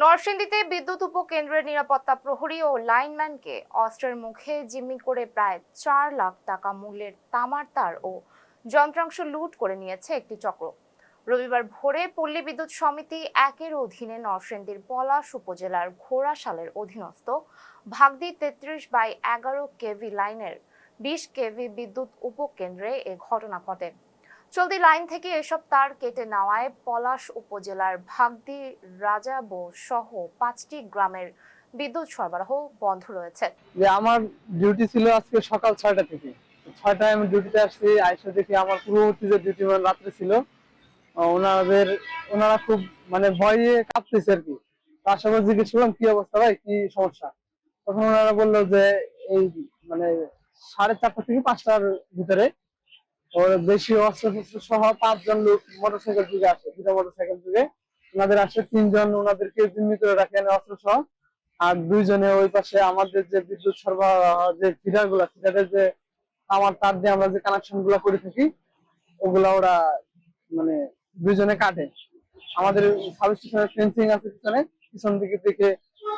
নরসিংদীতে বিদ্যুৎ উপকেন্দ্রের নিরাপত্তা প্রহরী ও লাইনম্যানকে অস্ত্রের মুখে জিম্মি করে প্রায় 4 লাখ টাকা মূল্যের তামার তার ও যন্ত্রাংশ লুট করে নিয়েছে একটি চক্র। রবিবার ভোরে পল্লী বিদ্যুৎ সমিতি একের অধীনে নরসিংদীর পলাশ উপজেলার ঘোড়াশালের অধীনস্থ ভাগদি 33/11 কেভি লাইনের 20 কেভি বিদ্যুৎ উপকেন্দ্রে এ ঘটনা ঘটে। চলতি লাইন থেকে এসব তার কেটে নেওয়ায় পলাশ উপজেলার ভাগদি রাজাবো সহ 5টি গ্রামের বিদ্যুৎ সরবরাহ বন্ধ রয়েছে। যে আমার ডিউটি ছিল আজকে সকাল 6টা থেকে। 6টায় আমি ডিউটিতে আসছি, আইসা দেখি আমার পূর্ববর্তী যে ডিউটি রাত্রে ছিল, ওনাদের ওনারা খুব মানে ভয়ে কাঁপতেছে আর কি। তার সাথে জিজ্ঞেস করলাম কি অবস্থা ভাই, কি সমস্যা। তখন ওনারা বললো যে এই মানে 4:30 থেকে 5টার ভিতরে ওর দেশীয় অস্ত্র সহ 5জন লোক মোটরসাইকেল যুগে আসে, 2টা মোটরসাইকেল যুগে ওনাদের আসে। 3জন ওনাদেরকে জিম্মি করে রাখেন অস্ত্র সহ, আর 2জনে ওই পাশে আমাদের যে বিদ্যুৎ সরবরাহ যে ফিডারের যে আমার তার দিয়ে আমরা যে কানেকশন গুলা করে থাকি, ওগুলা ওরা মানে 2জনে কাটে। আমাদের সাবস্টেশনের ফেন্সিং আছে পিছনে, পিছন দিকে থেকে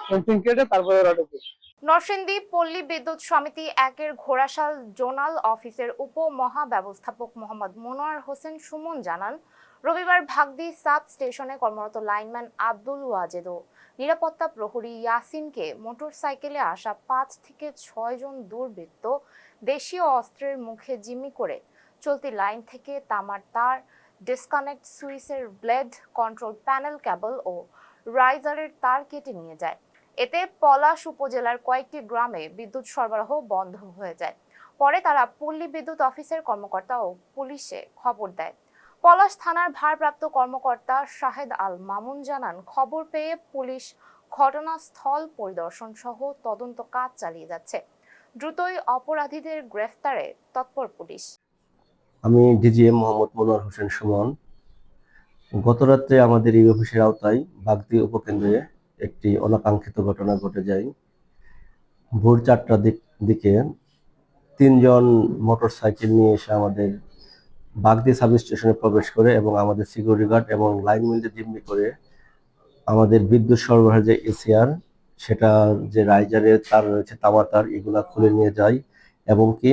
ফেন্সিং কেটে তারপরে ওরা ঢুকে। নরসিংদী পল্লী বিদ্যুৎ সমিতি একের ঘোড়াশাল জোনাল অফিসের উপ মহাব্যবস্থাপক মোহাম্মদ মনোয়ার হোসেন সুমন জানান, রবিবার ভাগদি সাব স্টেশনে কর্মরত লাইনম্যান আব্দুল ওয়াজেদ ও নিরাপত্তা প্রহরী ইয়াসিনকে মোটরসাইকেলে আসা 5 থেকে 6 জন দুর্বৃত্ত দেশীয় অস্ত্রের মুখে জিম্মি করে চলতি লাইন থেকে তামার তার, ডিসকানেক্ট সুইচের ব্লেড, কন্ট্রোল প্যানেল কেবল ও রাইজারের তার কেটে নিয়ে যায়। এতে পলাশ উপজেলার কয়েকটি গ্রামে বিদ্যুৎ সরবরাহ বন্ধ হয়ে যায়। পরে তারা পল্লী বিদ্যুৎ অফিসের কর্মকর্তা ও পুলিশে খবর দেয়। পলাশ থানার ভারপ্রাপ্ত কর্মকর্তা শাহেদ আল মামুন জানান, খবর পেয়ে পুলিশ ঘটনাস্থল পরিদর্শন সহ তদন্ত কাজ চালিয়ে যাচ্ছে। দ্রুতই অপরাধীদের গ্রেফতারে তৎপর পুলিশ। আমি ডিজিএম মোহাম্মদ মনোয়ার হোসেন সুমন। গতরাত্রে আমাদের এই অফিসের আওতায় বাগদি উপকেন্দ্রে একটি অনাকাঙ্ক্ষিত ঘটনা ঘটে যায়। ভোর 4টার দিকে 3জন মোটরসাইকেল নিয়ে এসে আমাদের বাগদি সাব স্টেশনে প্রবেশ করে এবং আমাদের সিকিউরিটি গার্ড এবং লাইনম্যানদের জিম্মি করে আমাদের বিদ্যুৎ সরবরাহের যে এসিআর, সেটা যে রাইজারের তার রয়েছে, তামা তার, এগুলা খুলে নিয়ে যায় এবং কি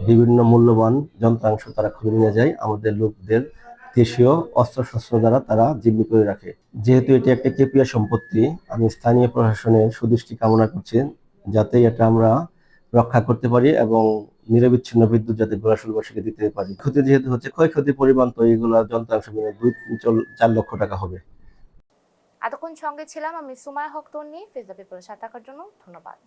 বিভিন্ন মূল্যবান যন্ত্রাংশ তারা খুলে নিয়ে যায়। আমাদের লোকদের দেশীয় অস্ত্রশস্ত্র দ্বারা তারা জিম্মি করে রাখে। যেহেতু এটি একটা কেপিয়া সম্পত্তি, আমি স্থানীয় প্রশাসনের সুদৃষ্টি কামনা করছি যাতে এটা আমরা রক্ষা করতে পারি এবং নিরবিচ্ছিন্ন বিদ্যুৎ যাতে ঘোড়াশালবাসীকে দিতে পারি। ক্ষতি যেহেতু হচ্ছে, ক্ষয়ক্ষতির পরিমাণ তো এইগুলা যন্ত্রাংশ মিলে 2-4 লক্ষ টাকা হবে। এতক্ষণ সঙ্গে ছিলাম আমি সুমায়া হক তন্নি। ফেসবুকে সাথে থাকার জন্য ধন্যবাদ।